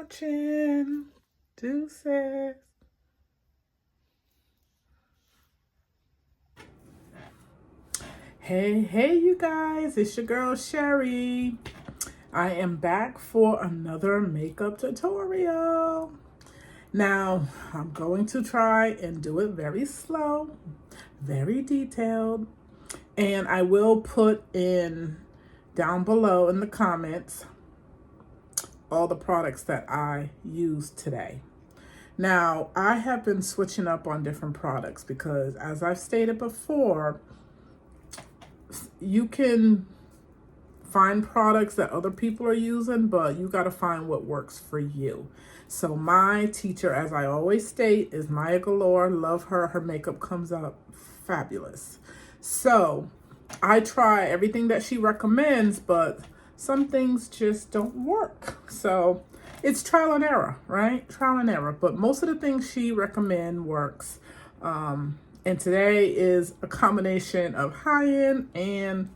watching. Deuces. Hey, you guys. It's your girl, Sherry. I am back for another makeup tutorial. Now, I'm going to try and do it very slow, very detailed. And I will put in down below in the comments all the products that I used today. Now, I have been switching up on different products because, as I've stated before, you can find products that other people are using, but you got to find what works for you. So my teacher, as I always state, is Maya Galore. Love her. Her makeup comes out fabulous. So I try everything that she recommends, but some things just don't work. So it's trial and error, right? Trial and error. But most of the things she recommends works. And today is a combination of high-end and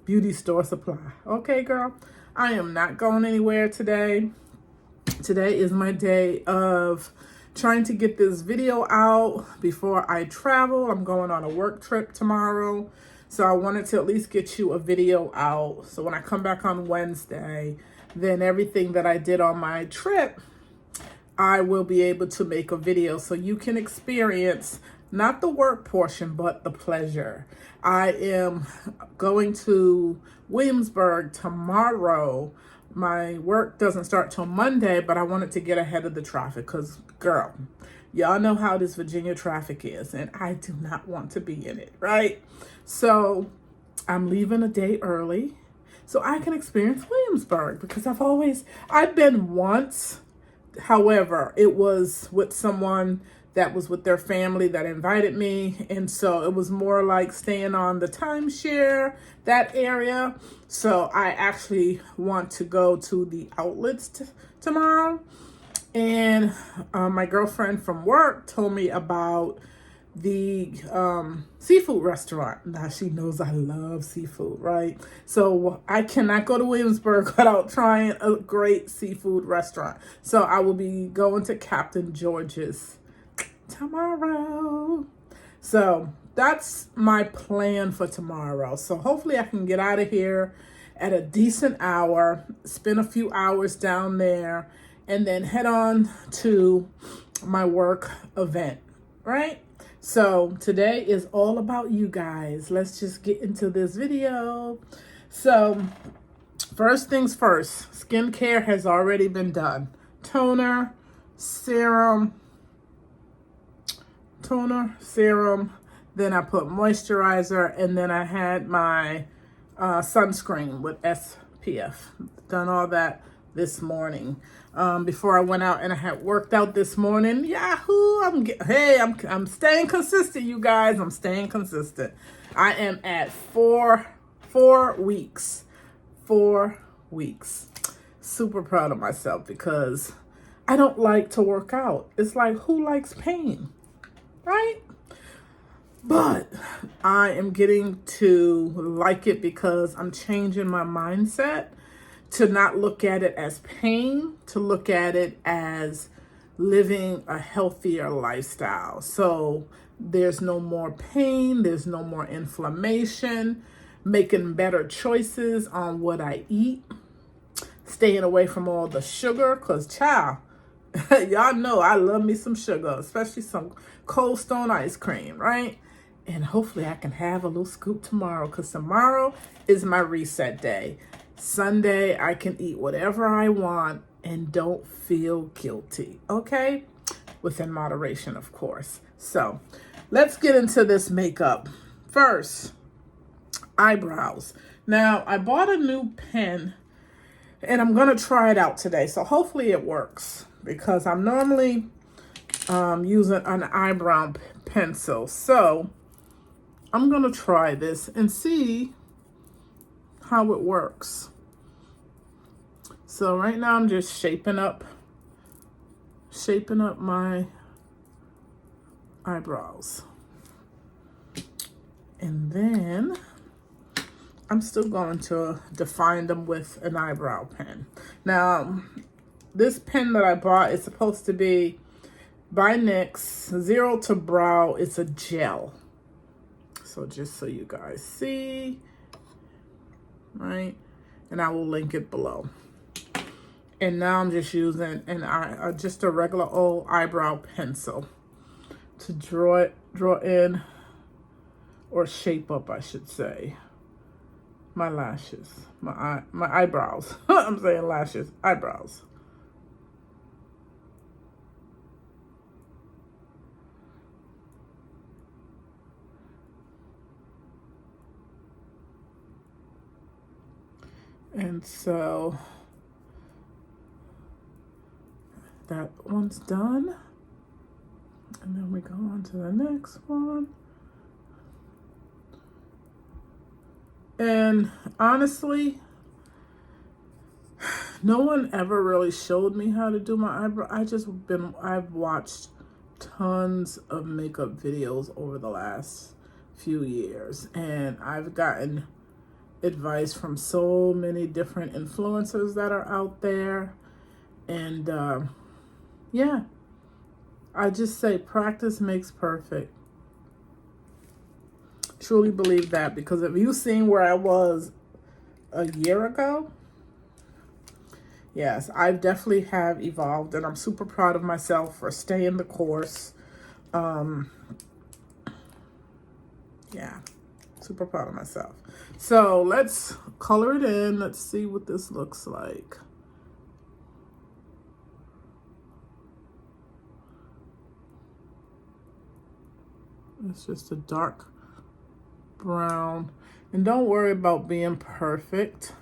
beauty store supply. Okay, girl, I am not going anywhere today. Today is my day of trying to get this video out before I travel. I'm going on a work trip tomorrow. So I wanted to at least get you a video out. So when I come back on Wednesday, then everything that I did on my trip, I will be able to make a video so you can experience not the work portion, but the pleasure. I am going to Williamsburg tomorrow. My work doesn't start till Monday, but I wanted to get ahead of the traffic because, girl, y'all know how this Virginia traffic is, and I do not want to be in it, right? So I'm leaving a day early so I can experience Williamsburg because I've been once. However, it was with someone that was with their family that invited me. And so it was more like staying on the timeshare, that area. So I actually want to go to the outlets tomorrow. And my girlfriend from work told me about the seafood restaurant. Now she knows I love seafood, right? So I cannot go to Williamsburg without trying a great seafood restaurant. So I will be going to Captain George's tomorrow. So that's my plan for tomorrow. So hopefully I can get out of here at a decent hour, spend a few hours down there, and then head on to my work event, right? So today is all about you guys. Let's just get into this video. So first things first, skincare has already been done. Toner, serum, then I put moisturizer, and then I had my sunscreen with SPF. Done all that this morning. Before I went out, and I had worked out this morning. Yahoo! I'm staying consistent, you guys. I'm staying consistent. I am at four weeks. 4 weeks. Super proud of myself because I don't like to work out. It's like, who likes pain? Right? But I am getting to like it because I'm changing my mindset to not look at it as pain, to look at it as living a healthier lifestyle. So there's no more pain, there's no more inflammation, making better choices on what I eat, staying away from all the sugar, because child, y'all know I love me some sugar, especially some Cold Stone ice cream, right? And hopefully I can have a little scoop tomorrow because tomorrow is my reset day. Sunday, I can eat whatever I want and don't feel guilty, okay? Within moderation, of course. So let's get into this makeup. First, eyebrows. Now, I bought a new pen and I'm going to try it out today. So hopefully it works because I'm normally using an eyebrow pencil. So I'm going to try this and see how it works. So right now I'm just shaping up my eyebrows. And then I'm still going to define them with an eyebrow pen. Now, this pen that I bought is supposed to be by NYX, Zero to Brow. It's a gel. So just so you guys see, right? And I will link it below. And now I'm just using just a regular old eyebrow pencil to draw in, or shape up, I should say, my lashes, my eyebrows. I'm saying lashes, eyebrows. And so that one's done. And then we go on to the next one. And honestly, no one ever really showed me how to do my eyebrow. I've watched tons of makeup videos over the last few years, and I've gotten advice from so many different influencers that are out there. And yeah, I just say practice makes perfect. Truly believe that, because if you've seen where I was a year ago, yes, I definitely have evolved, and I'm super proud of myself for staying the course. Yeah, super proud of myself. So let's color it in. Let's see what this looks like. It's just a dark brown. And don't worry about being perfect,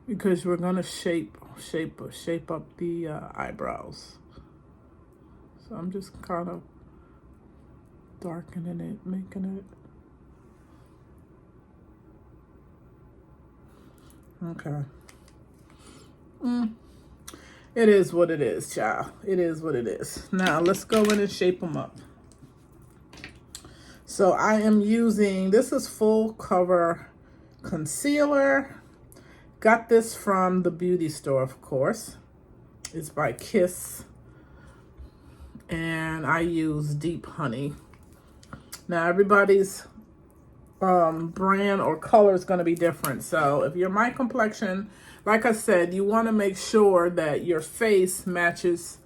because we're gonna shape up the eyebrows. So I'm just kind of darkening it, making it. Okay. It is what it is, child. It is what it is. Now let's go in and shape them up. So I am using, this is full cover concealer. Got this from the beauty store, of course. It's by Kiss. And I use Deep Honey. Now everybody's brand or color is going to be different. So if you're my complexion, like I said, you want to make sure that your face matches,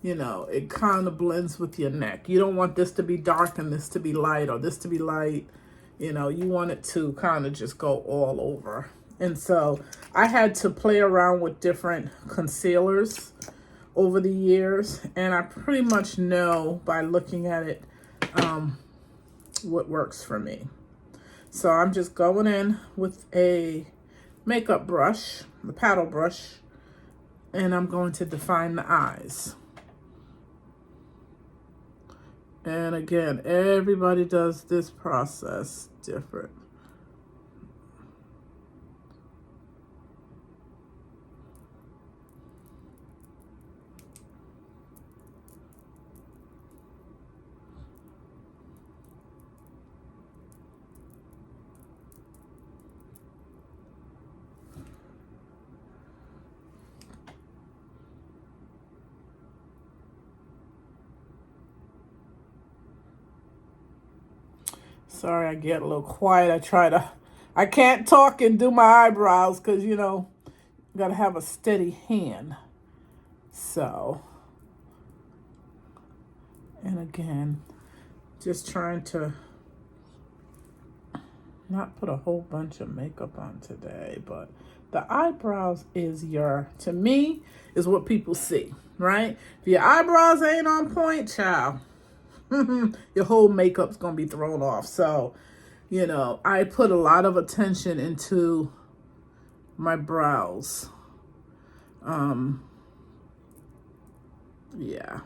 you know, it kind of blends with your neck. You don't want this to be dark and this to be light, or this to be light. You know, you want it to kind of just go all over. And so I had to play around with different concealers over the years, and I pretty much know by looking at it what works for me. So I'm just going in with a makeup brush, the paddle brush, and I'm going to define the eyes. And again, everybody does this process different. Sorry, I get a little quiet. I can't talk and do my eyebrows because, you know, you got to have a steady hand. So, and again, just trying to not put a whole bunch of makeup on today, but the eyebrows is to me, is what people see, right? If your eyebrows ain't on point, child, your whole makeup's gonna be thrown off. So, you know, I put a lot of attention into my brows. Yeah,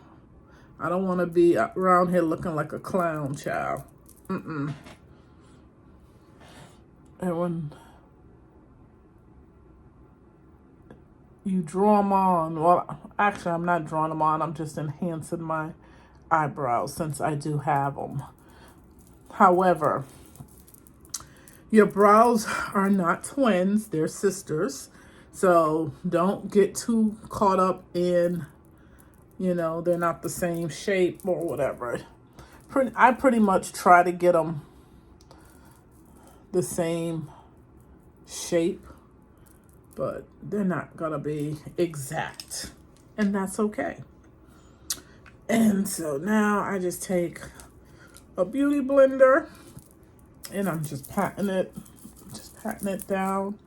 I don't want to be around here looking like a clown, child. And when you draw them on, well, actually, I'm not drawing them on. I'm just enhancing my eyebrows since I do have them. However, your brows are not twins, they're sisters. So don't get too caught up in, you know, they're not the same shape or whatever. I pretty much try to get them the same shape, but they're not gonna be exact, and that's okay. And so now I just take a beauty blender and I'm just patting it down.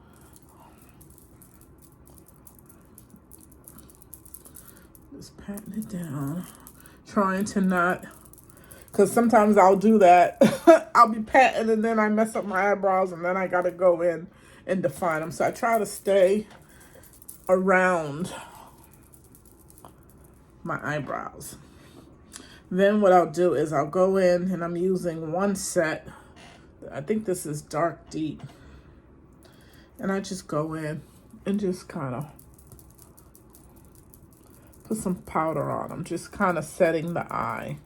Just patting it down, trying to not, because sometimes I'll do that. I'll be patting and then I mess up my eyebrows and then I gotta go in and define them. So I try to stay around my eyebrows. Then what I'll do is I'll go in and I'm using one set. I think this is dark deep. And I just go in and just kind of put some powder on them, just kind of setting the eye.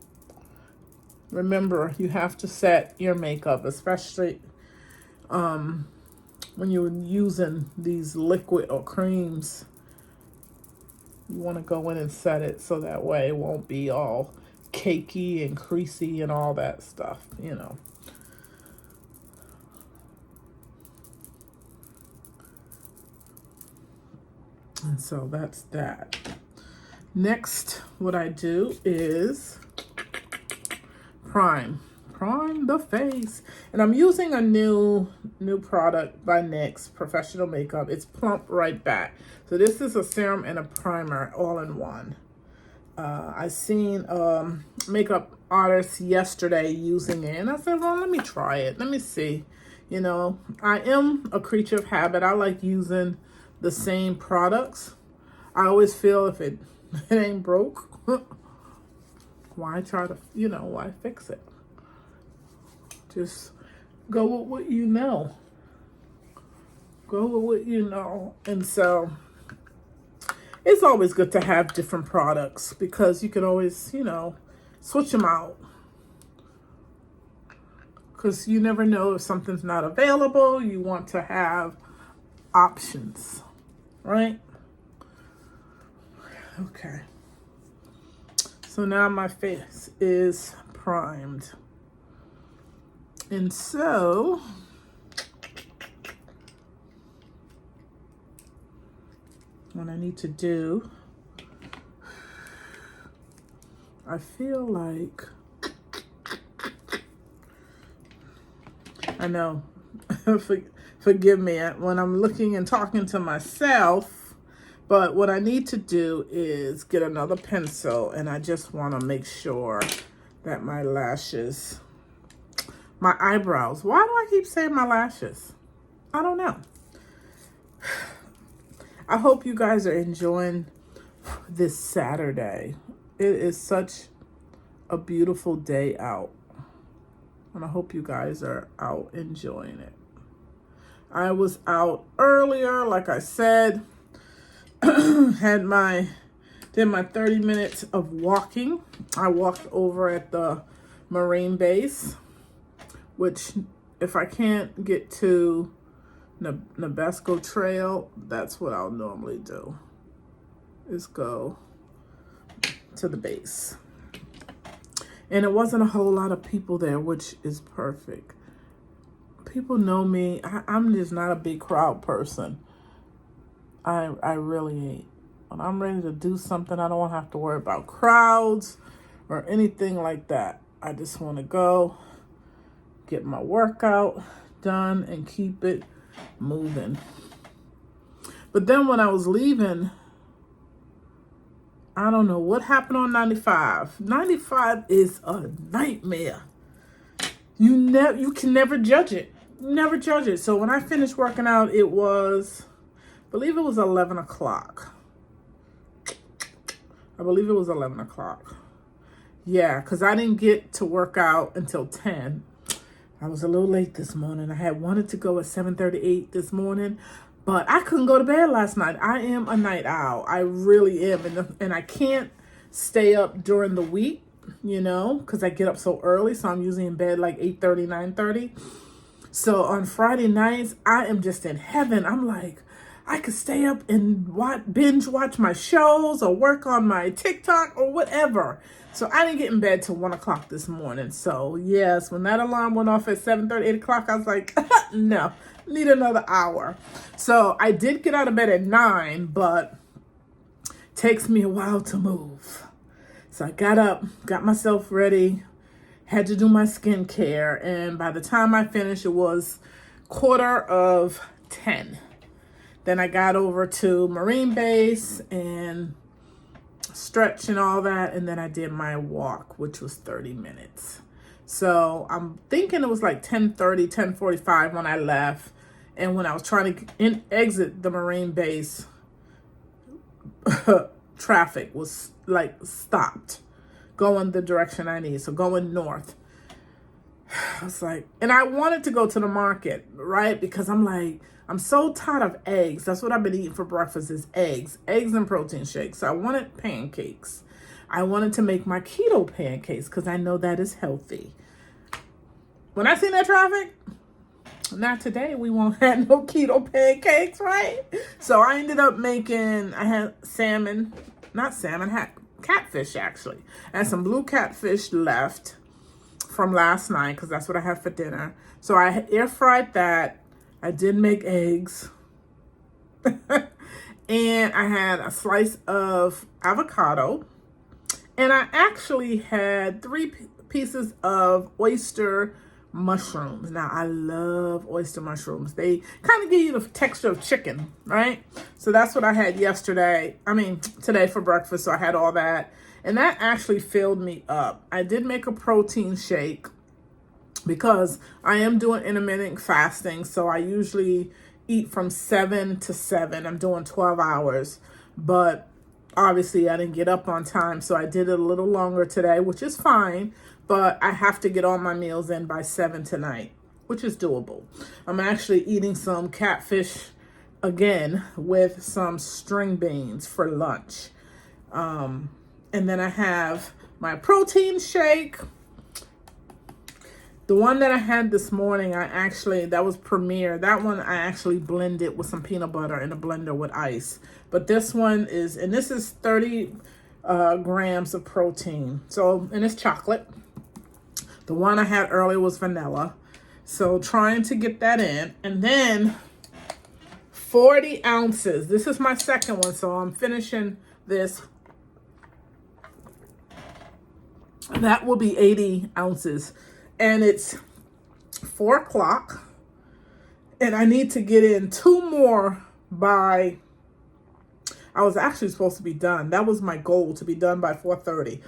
Remember, you have to set your makeup, especially when you're using these liquid or creams. You want to go in and set it so that way it won't be all cakey and creasy and all that stuff, you know. And so that's that. Next, what I do is prime the face. And I'm using a new product by NYX Professional Makeup. It's Plump Right Back. So this is a serum and a primer all in one. I seen makeup artist yesterday using it, and I said, well, let me try it. Let me see. You know, I am a creature of habit. I like using the same products. I always feel if it ain't broke, why try to, you know, why fix it? Just go with what you know. Go with what you know. And so it's always good to have different products because you can always, you know, switch them out. Because you never know if something's not available. You want to have options, right? Okay. So now my face is primed. And so what I need to do, I feel like, I know, forgive me when I'm looking and talking to myself, but what I need to do is get another pencil, and I just want to make sure that my lashes, my eyebrows, why do I keep saying my lashes? I don't know. I hope you guys are enjoying this Saturday. It is such a beautiful day out. And I hope you guys are out enjoying it. I was out earlier, like I said, did my 30 minutes of walking. I walked over at the Marine base, which if I can't get to Nabesco Trail, that's what I'll normally do, is go to the base. And it wasn't a whole lot of people there, which is perfect. People know me. I'm just not a big crowd person. I really ain't. When I'm ready to do something, I don't want to have to worry about crowds or anything like that. I just want to go, get my workout done, and keep it moving. But then when I was leaving, I don't know what happened on 95. 95 is a nightmare. You can never judge it. Never judge it. So when I finished working out, it was, I believe it was 11 o'clock. I believe it was 11 o'clock. Yeah, because I didn't get to work out until 10. I was a little late this morning. I had wanted to go at 7:38 this morning, but I couldn't go to bed last night. I am a night owl. I really am. And I can't stay up during the week, you know, because I get up so early. So I'm usually in bed like 8:30, 9:30. So on Friday nights, I am just in heaven. I'm like, I could stay up and binge watch my shows or work on my TikTok or whatever. So I didn't get in bed till 1 o'clock this morning. So yes, when that alarm went off at 7:30, 8 o'clock, I was like, no, need another hour. So I did get out of bed at 9, but it takes me a while to move. So I got up, got myself ready, had to do my skincare. And by the time I finished, it was 9:45. Then I got over to Marine Base and stretch and all that. And then I did my walk, which was 30 minutes. So I'm thinking it was like 10:30, 10:45 when I left. And when I was trying to exit the Marine Base, traffic was like stopped going the direction I need. So going north. I was like, and I wanted to go to the market, right? Because I'm like, I'm so tired of eggs. That's what I've been eating for breakfast is eggs and protein shakes. So I wanted pancakes. I wanted to make my keto pancakes because I know that is healthy. When I seen that traffic, not today, we won't have no keto pancakes, right? So I ended up making, I had catfish actually. I had some blue catfish left from last night because that's what I had for dinner. So I air fried that. I did make eggs. And I had a slice of avocado. And I actually had 3 pieces of oyster mushrooms. Now, I love oyster mushrooms. They kind of give you the texture of chicken, right? So that's what I had today for breakfast. So I had all that. And that actually filled me up. I did make a protein shake because I am doing intermittent fasting. So I usually eat from 7 to 7. I'm doing 12 hours. But obviously I didn't get up on time. So I did it a little longer today, which is fine. But I have to get all my meals in by 7 tonight, which is doable. I'm actually eating some catfish again with some string beans for lunch. And then I have my protein shake. The one that I had this morning, that was Premier. That one I actually blended with some peanut butter in a blender with ice. But this one is 30 grams of protein. So, and it's chocolate. The one I had earlier was vanilla. So trying to get that in. And then 40 ounces. This is my second one. So I'm finishing this. That will be 80 ounces. And it's 4 o'clock. And I need to get in 2 more by, I was actually supposed to be done. That was my goal, to be done by 4:30.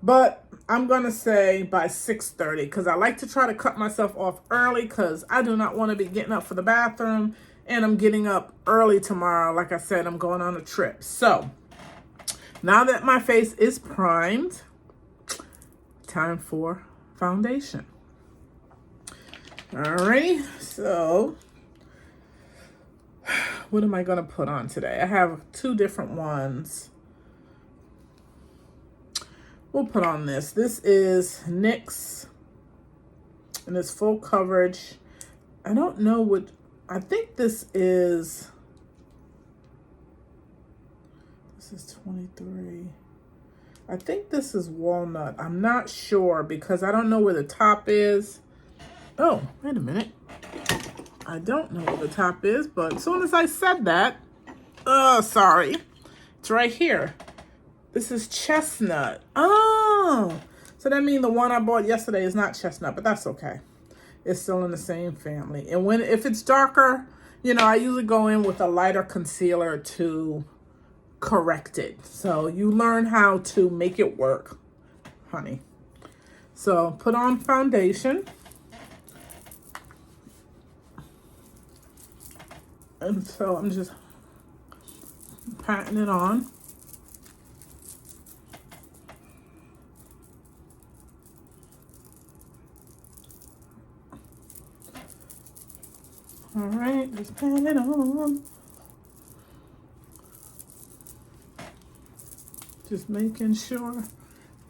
But I'm going to say by 6:30 because I like to try to cut myself off early because I do not want to be getting up for the bathroom. And I'm getting up early tomorrow. Like I said, I'm going on a trip. So now that my face is primed, time for foundation. Alrighty, so what am I going to put on today? I have 2 different ones. We'll put on this. This is Nyx, and it's full coverage. I don't know what, I think this is 23. I think this is walnut. I'm not sure because I don't know where the top is. Oh, wait a minute. I don't know where the top is, but as soon as I said that, sorry. It's right here. This is chestnut. Oh, so that means the one I bought yesterday is not chestnut, but that's okay. It's still in the same family. And if it's darker, I usually go in with a lighter concealer to correct it. So you learn how to make it work, honey. So put on foundation. And so I'm just patting it on. All right, just pat it on. Just making sure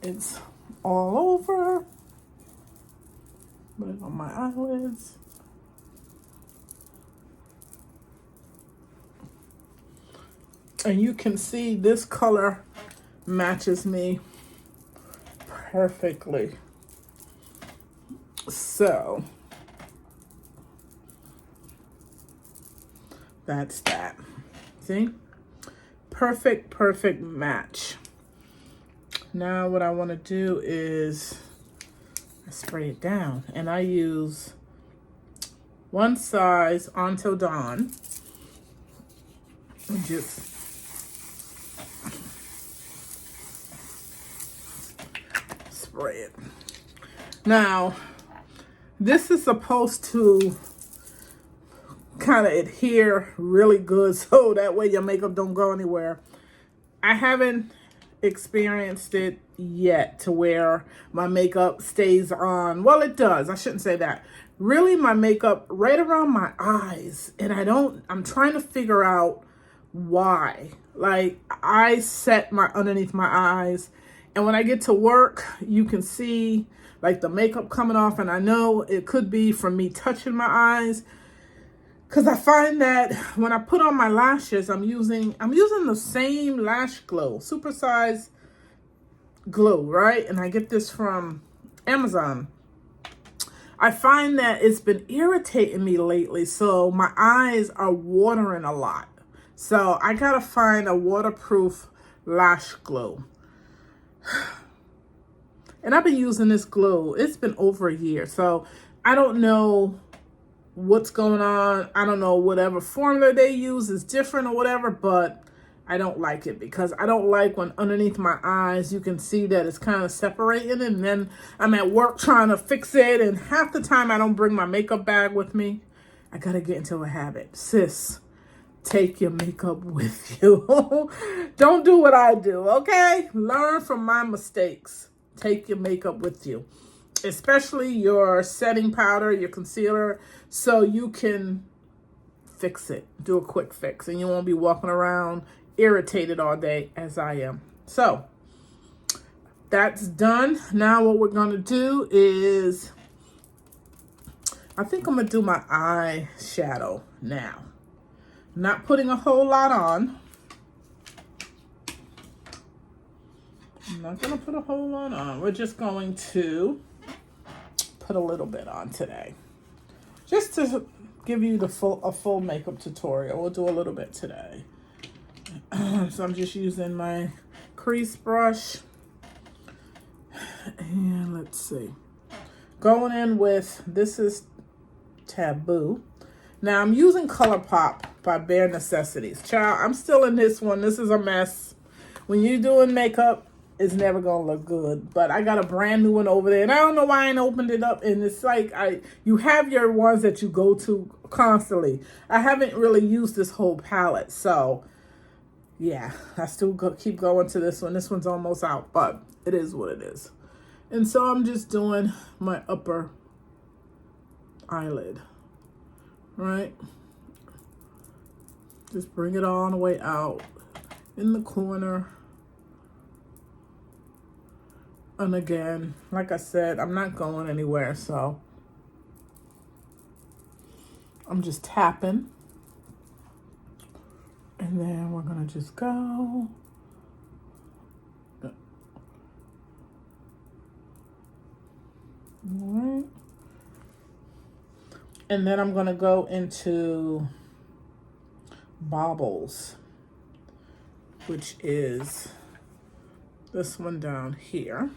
it's all over. Put it on my eyelids. And you can see this color matches me perfectly. So that's that. See? Perfect, perfect match. Now what I want to do is spray it down. And I use one size Until Dawn. And just spray it. Now, this is supposed to kind of adhere really good so that way your makeup don't go anywhere. I haven't experienced it yet to where my makeup stays on. Well, it does. I shouldn't say that. Really, my makeup right around my eyes. And I'm trying to figure out why. Like, I set my underneath my eyes. And when I get to work, you can see like the makeup coming off. And I know it could be from me touching my eyes. Because I find that when I put on my lashes, I'm using the same lash glue, supersize glue, right? And I get this from Amazon. I find that it's been irritating me lately, so my eyes are watering a lot. So I gotta find a waterproof lash glue. And I've been using this glue. It's been over a year, so I don't know what's going on. I don't know, whatever formula they use is different or whatever, but I don't like it because I don't like when underneath my eyes you can see that it's kind of separating, and then I'm at work trying to fix it, and half the time I don't bring my makeup bag with me. I gotta get into a habit. Sis, take your makeup with you. Don't do what I do, okay? Learn from my mistakes. Take your makeup with you, especially your setting powder, your concealer, so you can fix it. Do a quick fix, and you won't be walking around irritated all day as I am. So that's done. Now what we're going to do is, I think I'm going to do my eyeshadow now. Not putting a whole lot on. I'm not going to put a whole lot on. We're just going to put a little bit on today. Just to give you a full makeup tutorial. We'll do a little bit today. So I'm just using my crease brush. And let's see. Going in with, this is Taboo. Now I'm using ColourPop by Bare Necessities. Child, I'm still in this one. This is a mess. When you're doing makeup, it's never gonna look good. But I got a brand new one over there, and I don't know why I ain't opened it up. And it's like, you have your ones that you go to constantly. I haven't really used this whole palette, so yeah, I still keep going to this one. This one's almost out, but it is what it is. And so I'm just doing my upper eyelid, right? Just bring it all the way out in the corner. And again, like I said, I'm not going anywhere, so I'm just tapping. And then we're gonna just go. All right. And then I'm gonna go into Baubles, which is this one down here.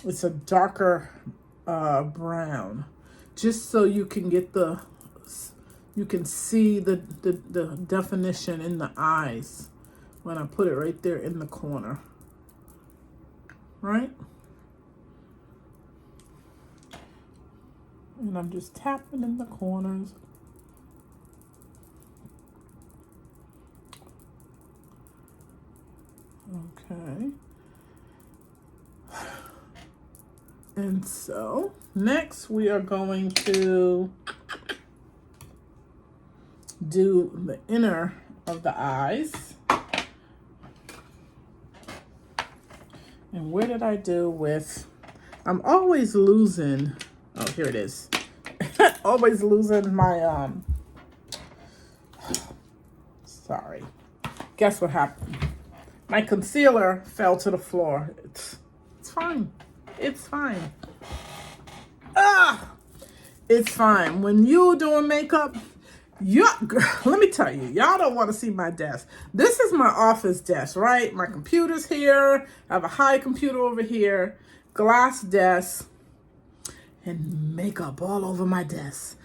It's a darker brown, just so you can get you can see the definition in the eyes when I put it right there in the corner, right? And I'm just tapping in the corners. Okay. And so next we are going to do the inner of the eyes. And where did I do with, I'm always losing, oh, here it is. Always losing my, sorry. guess what happened? My concealer fell to the floor. It's fine. It's fine. It's fine. When you doing makeup, let me tell you, y'all don't want to see my desk. This is my office desk, right? My computer's here. I have a high computer over here, glass desk, and makeup all over my desk.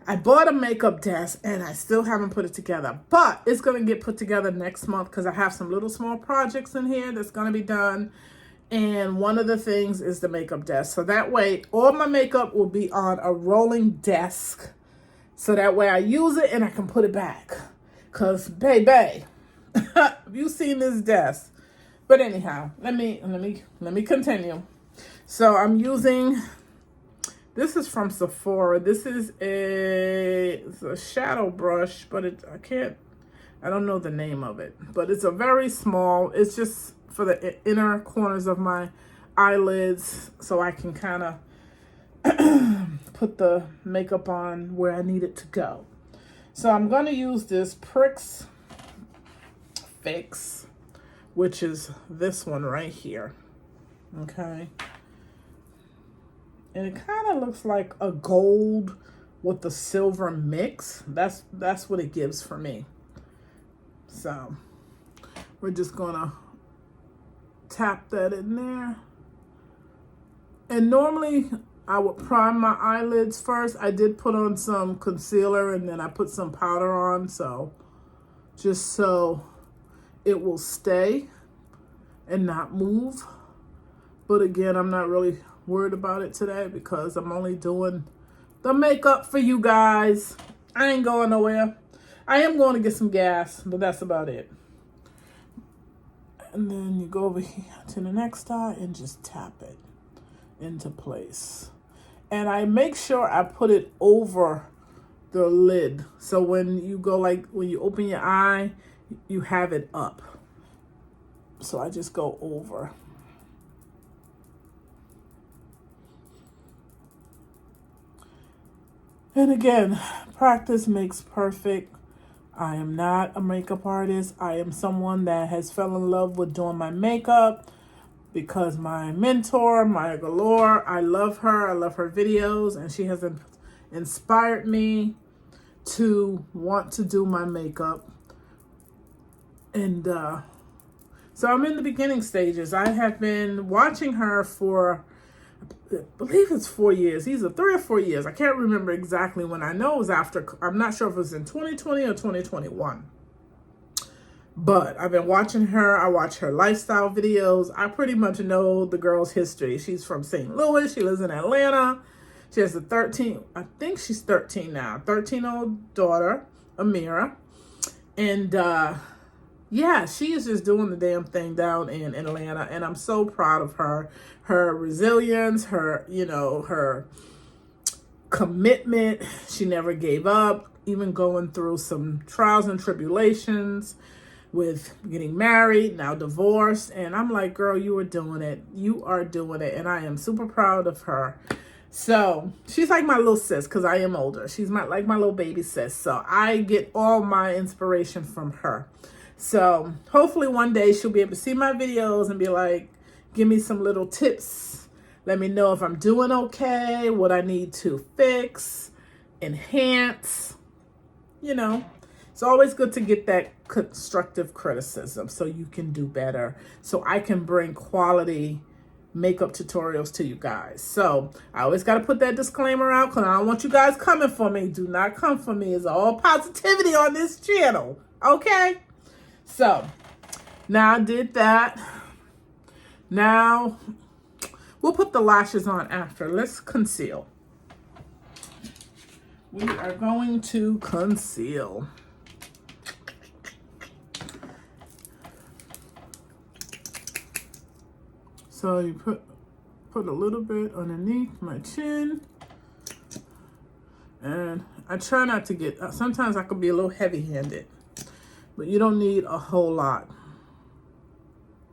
I bought a makeup desk and I still haven't put it together, but it's going to get put together next month because I have some little small projects in here that's going to be done. And one of the things is the makeup desk. So that way, all my makeup will be on a rolling desk. So that way I use it and I can put it back. Because, baby, have you seen this desk? But anyhow, let me continue. So I'm using, this is from Sephora. This is it's a shadow brush, but I don't know the name of it. But it's a very small, it's just for the inner corners of my eyelids so I can kind of put the makeup on where I need it to go. So I'm going to use this Pricks Fix, which is this one right here. Okay. And it kind of looks like a gold with the silver mix. That's what it gives for me. So we're just going to tap that in there. And normally I would prime my eyelids first. I did put on some concealer and then I put some powder on, so just so it will stay and not move. But again, I'm not really worried about it today because I'm only doing the makeup for you guys. I ain't going nowhere. I am going to get some gas, but that's about it. And then you go over here to the next eye and just tap it into place. And I make sure I put it over the lid. So when you go, like when you open your eye, you have it up. So I just go over. And again, practice makes perfect. I am not a makeup artist. I am someone that has fell in love with doing my makeup because my mentor, Maya Galore, I love her. I love her videos, and she has inspired me to want to do my makeup. And so I'm in the beginning stages. I have been watching her for, I believe it's 4 years, either 3 or 4 years. I can't remember exactly when. I know it was after, I'm not sure if it was in 2020 or 2021. But I've been watching her. I watch her lifestyle videos. I pretty much know the girl's history. She's from St. Louis. She lives in Atlanta. She has a 13, I think she's 13 now, 13-year-old daughter, Amira. And yeah, she is just doing the damn thing down in Atlanta. And I'm so proud of her. Her resilience, her, her commitment. She never gave up, even going through some trials and tribulations with getting married, now divorced. And I'm like, girl, you are doing it. You are doing it. And I am super proud of her. So she's like my little sis because I am older. She's like my little baby sis. So I get all my inspiration from her. So hopefully one day she'll be able to see my videos and be like, give me some little tips. Let me know if I'm doing okay, what I need to fix, enhance. It's always good to get that constructive criticism so you can do better, so I can bring quality makeup tutorials to you guys. So I always got to put that disclaimer out because I don't want you guys coming for me. Do not come for me. It's all positivity on this channel. Okay? So now I did that. Now we'll put the lashes on after. Let's conceal. We are going to conceal. So you put a little bit underneath my chin. And I try not to get, sometimes I could be a little heavy-handed. But you don't need a whole lot.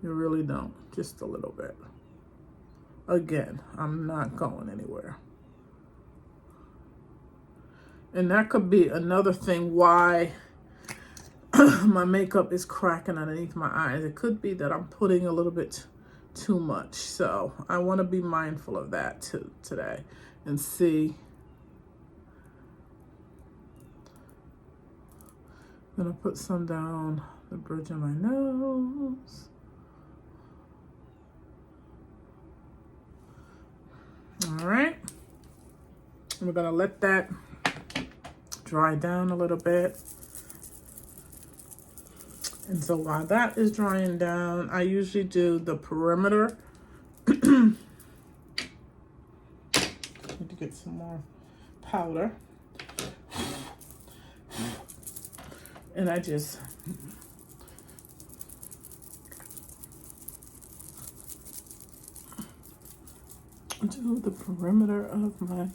You really don't. Just a little bit. Again, I'm not going anywhere. And that could be another thing why my makeup is cracking underneath my eyes. It could be that I'm putting a little bit too much. So I want to be mindful of that too today and see. I'm going to put some down the bridge of my nose. All right. We're going to let that dry down a little bit. And so while that is drying down, I usually do the perimeter. Need to get some more powder. And I just do the perimeter of my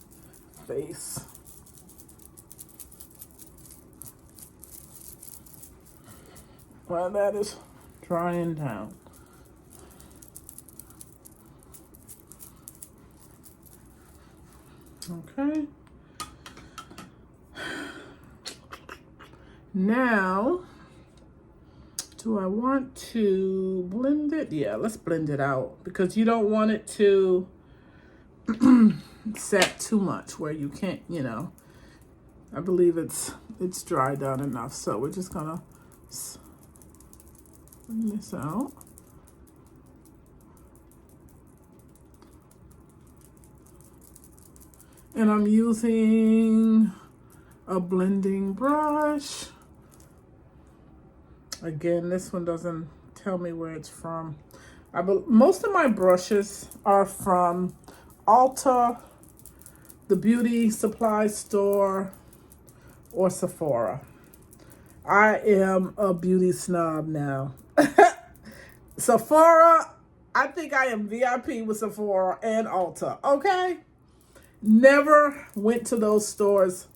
face. While that is drying down. Okay. Now, do I want to blend it? Yeah, let's blend it out because you don't want it to set too much where you can't, you know. I believe it's dried down enough, so we're just gonna blend this out. And I'm using a blending brush. Again, this one doesn't tell me where it's from. Most of my brushes are from Ulta, the beauty supply store, or Sephora. I am a beauty snob now. Sephora, I think I am VIP with Sephora and Ulta, okay? Never went to those stores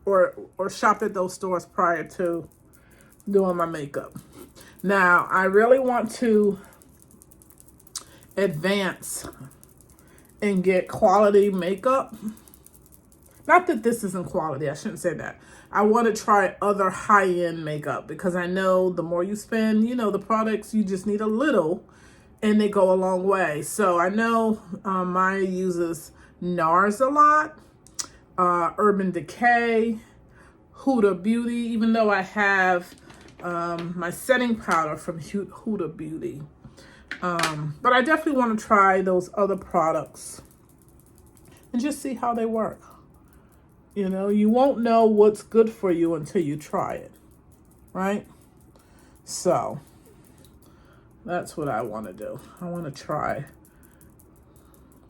or shopped at those stores prior to doing my makeup. Now, I really want to advance and get quality makeup. Not that this isn't quality, I shouldn't say that. I want to try other high-end makeup because I know the more you spend, you know, the products, you just need a little and they go a long way. So I know Maya uses NARS a lot, Urban Decay, Huda Beauty, even though I have my setting powder from Huda Beauty. But I definitely want to try those other products and just see how they work. You know, you won't know what's good for you until you try it, right? So that's what I want to do. I want to try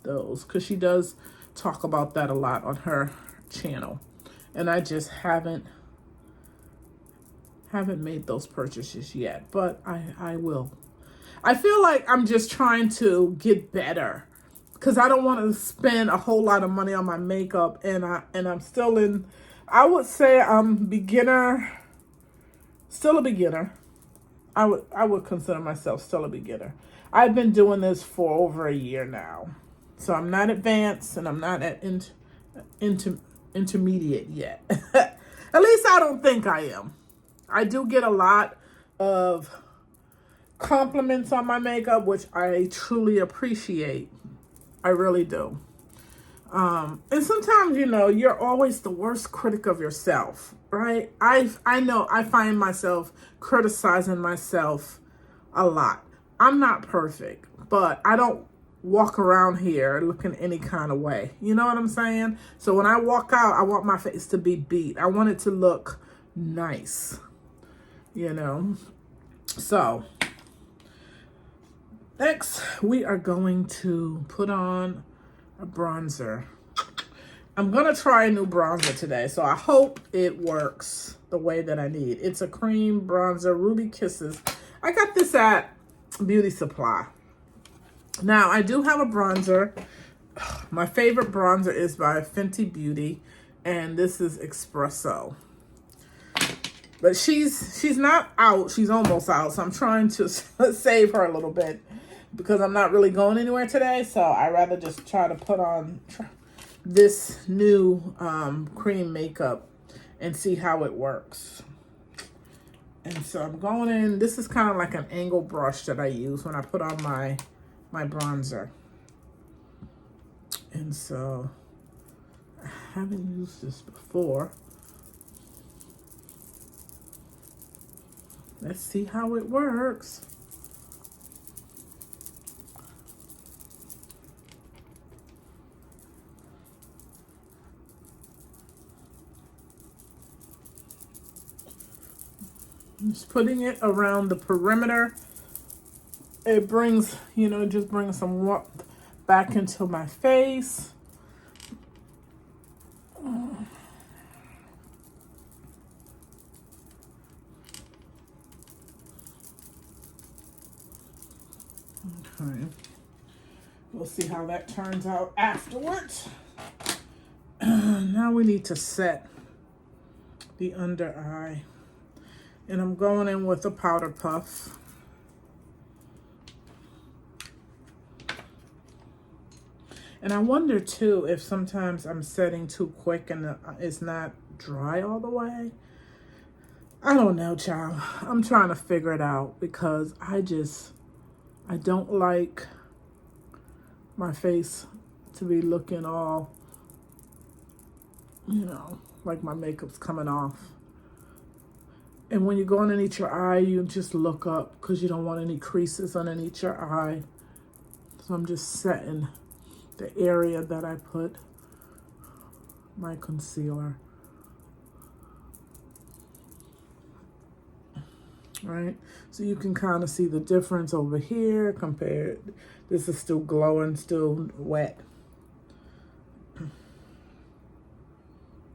those because she does talk about that a lot on her channel. And I just haven't made those purchases yet, but I will. I feel like I'm just trying to get better because I don't want to spend a whole lot of money on my makeup, and I'm still in, I would say I'm still a beginner. I would consider myself still a beginner. I've been doing this for over a year now. So I'm not advanced and I'm not at intermediate yet. At least I don't think I am. I do get a lot of compliments on my makeup, which I truly appreciate. I really do. And sometimes, you know, you're always the worst critic of yourself, right? I know I find myself criticizing myself a lot. I'm not perfect, but I don't walk around here looking any kind of way. You know what I'm saying? So when I walk out, I want my face to be beat. I want it to look nice, you know? So next, we are going to put on a bronzer. I'm going to try a new bronzer today, so I hope it works the way that I need. It's a cream bronzer, Ruby Kisses. I got this at Beauty Supply. Now, I do have a bronzer. My favorite bronzer is by Fenty Beauty, and this is Espresso. But she's not out. She's almost out, so I'm trying to save her a little bit because I'm not really going anywhere today, so I'd rather just try to put on this new cream makeup and see how it works. And so I'm going in, this is kind of like an angle brush that I use when I put on my bronzer. And so I haven't used this before. Let's see how it works. Just putting it around the perimeter. It brings, you know, just brings some warmth back into my face. Okay. We'll see how that turns out afterwards. Now we need to set the under eye. And I'm going in with a powder puff. And I wonder too if sometimes I'm setting too quick and it's not dry all the way. I don't know, child. I'm trying to figure it out because I don't like my face to be looking all, you know, like my makeup's coming off. And when you go underneath your eye, you just look up because you don't want any creases underneath your eye. So I'm just setting the area that I put my concealer. Right? So you can kind of see the difference over here compared. This is still glowing, still wet.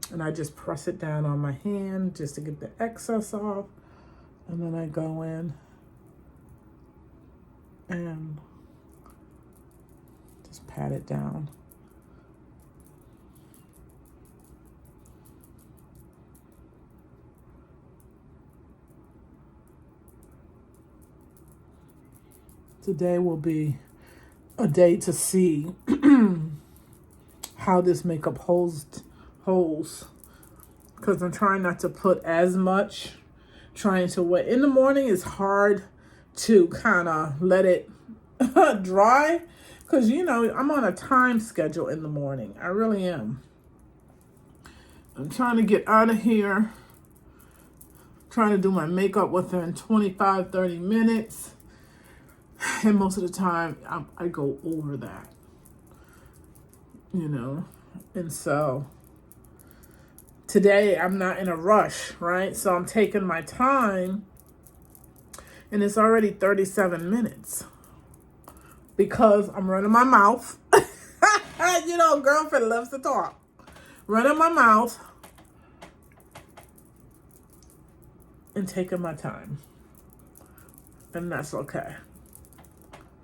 And I just press it down on my hand just to get the excess off. And then I go in and just pat it down. Today will be a day to see how this makeup holds, because I'm trying not to put as much, trying to wet. In the morning it's hard to kind of let it dry, because, you know, I'm on a time schedule in the morning. I really am. I'm trying to get out of here, trying to do my makeup within 25, 30 minutes. And most of the time, I go over that, you know. And so today, I'm not in a rush, right? So I'm taking my time. And it's already 37 minutes. Because I'm running my mouth. You know, girlfriend loves to talk. Running my mouth. And taking my time. And that's okay.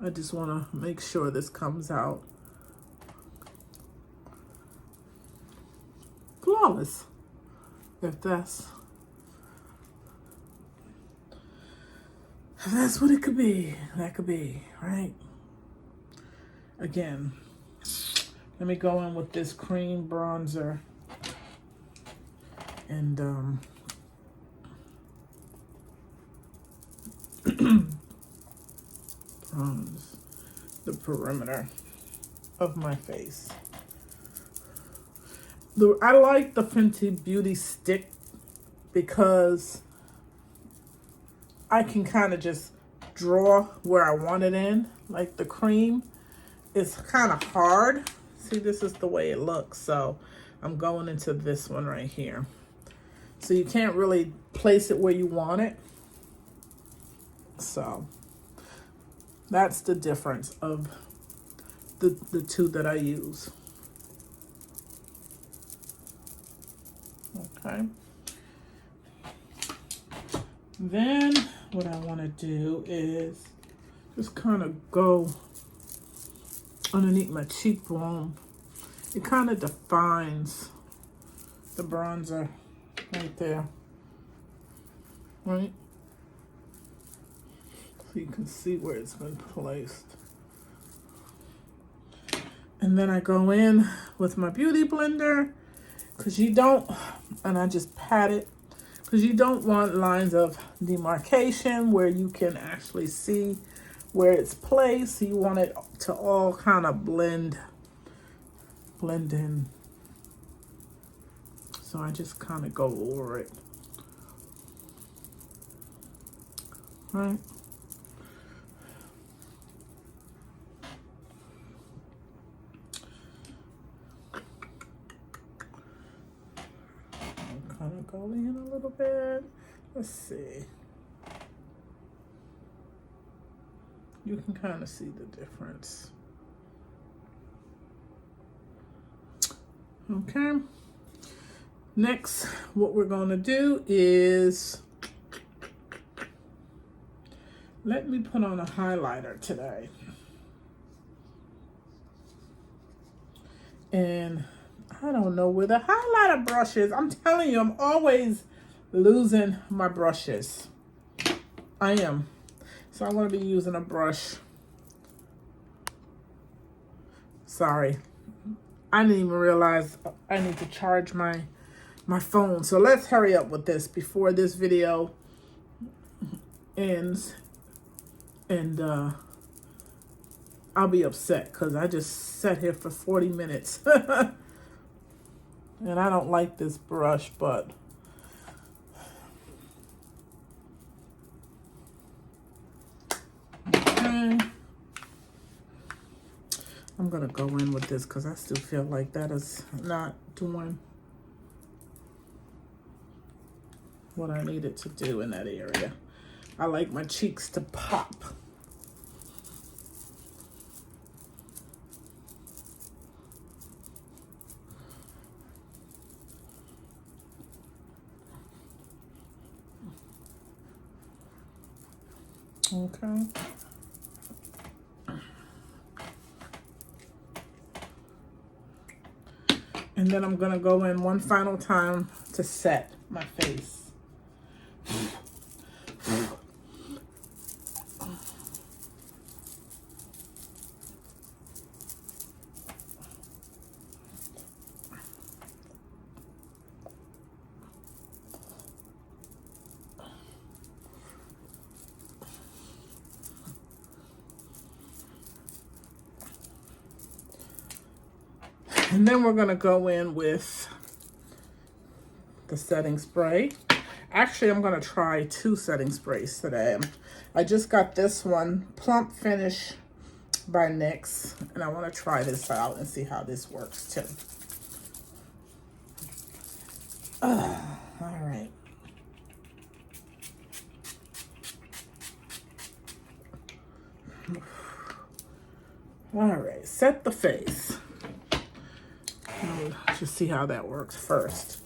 I just want to make sure this comes out flawless. If that's what it could be, that could be, right? Again, let me go in with this cream bronzer and bronze the perimeter of my face. I like the Fenty Beauty Stick because I can kind of just draw where I want it in. Like the cream is kind of hard. See, this is the way it looks. So I'm going into this one right here. So you can't really place it where you want it. So that's the difference of the two that I use. Okay. Then what I want to do is just kind of go underneath my cheekbone. It kind of defines the bronzer right there. Right? So you can see where it's been placed. And then I go in with my beauty blender, because you don't, and I just pat it, because you don't want lines of demarcation where you can actually see where it's placed. You want it to all kind of blend in. So I just kind of go over it. Right. I'm kind of go in a little bit. Let's see. You can kind of see the difference. Okay. Next, what we're going to do is, let me put on a highlighter today. And I don't know where the highlighter brush is. I'm telling you, I'm always losing my brushes. I am. So I'm going to be using a brush. Sorry. I didn't even realize I need to charge my phone. So let's hurry up with this before this video ends. And I'll be upset because I just sat here for 40 minutes. And I don't like this brush, but okay. I'm going to go in with this because I still feel like that is not doing what I needed to do in that area. I like my cheeks to pop. Okay. And then I'm gonna go in one final time to set my face. And then we're gonna go in with the setting spray. Actually, I'm gonna try 2 setting sprays today. I just got this one, Plump Finish by NYX, and I wanna try this out and see how this works too. All right. All right, set the face. Just see how that works first.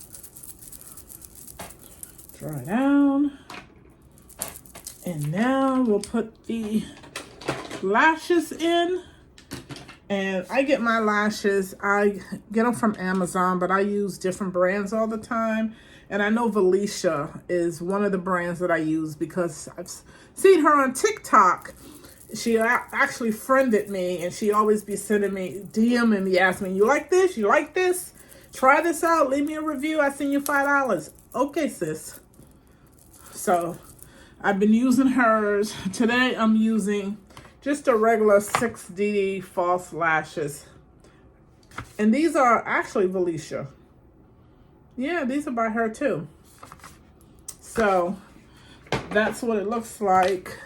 Dry down. And now we'll put the lashes in. And I get my lashes, I get them from Amazon, but I use different brands all the time. And I know Valicia is one of the brands that I use because I've seen her on TikTok. She actually friended me, and she always be sending me, DMing me, asking me, you like this? You like this? Try this out. Leave me a review. I send you $5. Okay, sis. So I've been using hers. Today I'm using just a regular 6D false lashes. And these are actually Valicia. Yeah, these are by her too. So that's what it looks like.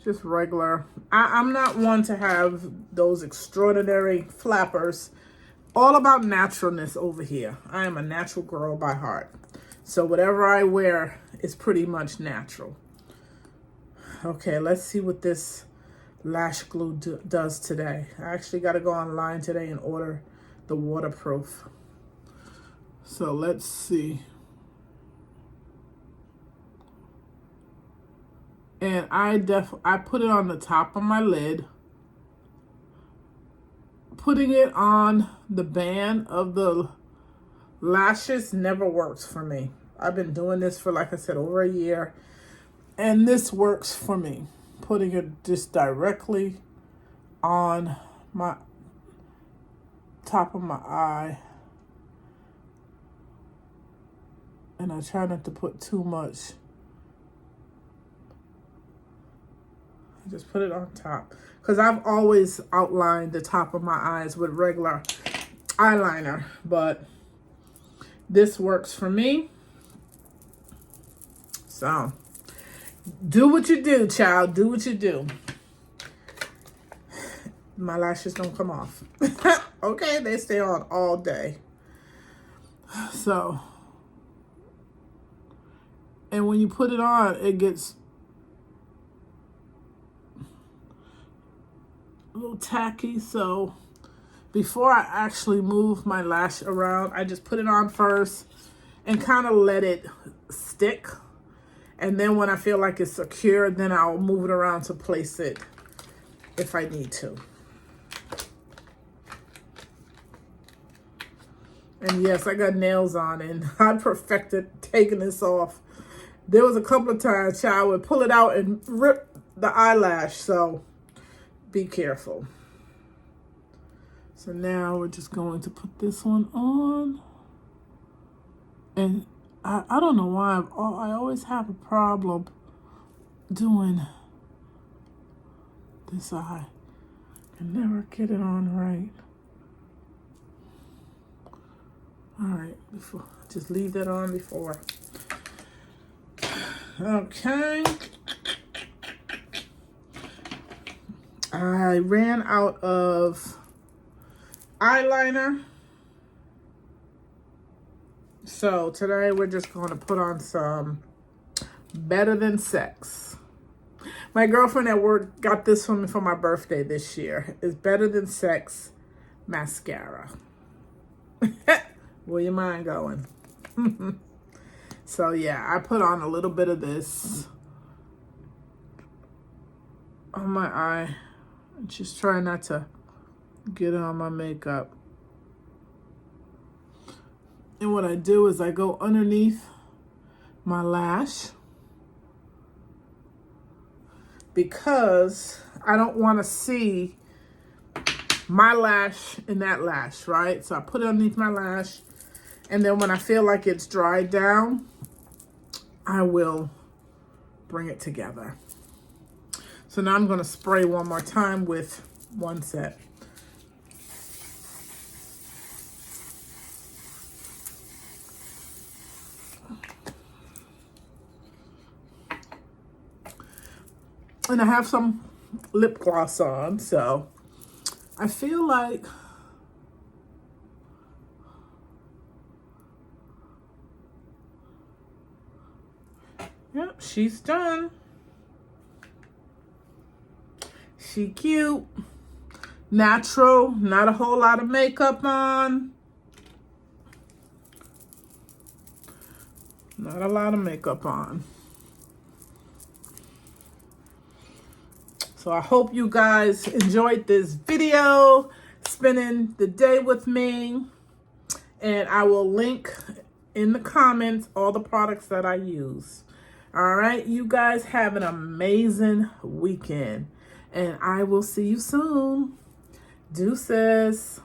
Just regular. I'm not one to have those extraordinary flappers. All about naturalness over here. I am a natural girl by heart. So whatever I wear is pretty much natural. Okay, let's see what this lash glue does today. I actually got to go online today and order the waterproof. So let's see. And I put it on the top of my lid. Putting it on the band of the lashes never works for me. I've been doing this for, like I said, over a year. And this works for me. Putting it just directly on my top of my eye. And I try not to put too much. I just put it on top. Because I've always outlined the top of my eyes with regular eyeliner. But this works for me. So, do what you do, child. Do what you do. My lashes don't come off. Okay, they stay on all day. So, and when you put it on, it gets a little tacky. So, before I actually move my lash around, I just put it on first and kind of let it stick. And then when I feel like it's secure, then I'll move it around to place it if I need to. And yes, I got nails on and I perfected taking this off. There was a couple of times I would pull it out and rip the eyelash, so be careful. So now we're just going to put this one on. And I don't know why I always have a problem doing this eye. I never get it on right. All right, just leave that on before. Okay. I ran out of eyeliner. So today we're just going to put on some Better Than Sex. My girlfriend at work got this for me for my birthday this year. It's Better Than Sex mascara. Where your mind going? So yeah, I put on a little bit of this on my eye. Just try not to get it on my makeup. And what I do is I go underneath my lash because I don't want to see my lash and that lash, right? So I put it underneath my lash, and then when I feel like it's dried down, I will bring it together. So now I'm going to spray one more time with one set. And I have some lip gloss on, so I feel like yep, she's done. She cute, natural, not a whole lot of makeup on. Not a lot of makeup on. So I hope you guys enjoyed this video, spending the day with me. And I will link in the comments all the products that I use. All right, you guys have an amazing weekend. And I will see you soon. Deuces.